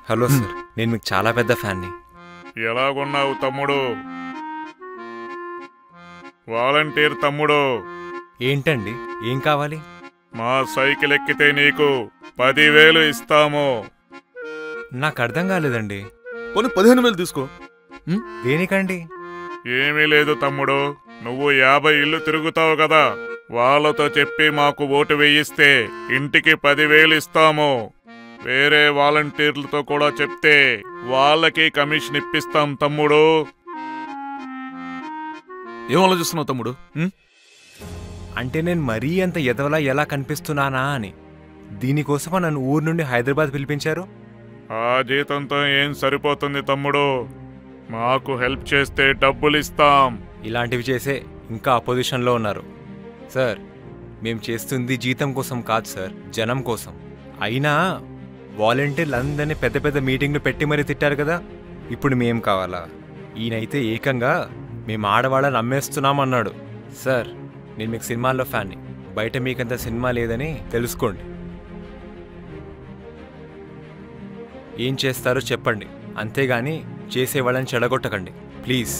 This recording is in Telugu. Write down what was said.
హలో సార్, నేను మీకు చాలా పెద్ద ఫ్యాన్ని. ఎలాగున్నావు తమ్ముడు? వాలంటీర్ తమ్ముడు. ఏంటండి, ఏం కావాలి? మా సైకిల్ ఎక్కితే నీకు 10,000 ఇస్తాము. నాకు అర్థం కాలేదండి. పోనీ 15,000 తీసుకో. దేనికండి? ఏమీ లేదు తమ్ముడు, నువ్వు 50 ఇల్లు తిరుగుతావు కదా, వాళ్ళతో చెప్పి మాకు ఓటు వేయిస్తే ఇంటికి 10,000 ఇస్తాము. వేరే వాలంటీర్లతో కూడా చెప్తే వాళ్ళకి కమిషన్ ఇప్పిస్తాం తమ్ముడు. ఏం ఆలోచిస్తున్నావు తమ్ముడు? అంటే నేను మరీ అంత ఎదవలా ఎలా కనిపిస్తున్నానా అని. దీనికోసమా నన్ను ఊరు నుండి హైదరాబాద్ పిలిపించారు? ఆ జీతంతో ఏం సరిపోతుంది తమ్ముడు, మాకు హెల్ప్ చేస్తే డబ్బులు ఇస్తాం. ఇలాంటివి చేసే ఇంకా అపోజిషన్లో ఉన్నారు. సార్, మేము చేస్తుంది జీతం కోసం కాదు సార్, జనం కోసం. అయినా వాలంటీర్లు అందరినీ పెద్ద పెద్ద మీటింగ్లు పెట్టి మరీ తిట్టారు కదా, ఇప్పుడు మేం కావాలా? ఈయనైతే ఏకంగా మేము ఆడవాళ్ళని అమ్మేస్తున్నామన్నాడు. సార్, నేను మీకు సినిమాల్లో ఫ్యాన్ని, బయట మీకంత సినిమా లేదని తెలుసుకోండి. ఏం చేస్తారో చెప్పండి, అంతేగాని చేసేవాళ్ళని చెడగొట్టకండి ప్లీజ్.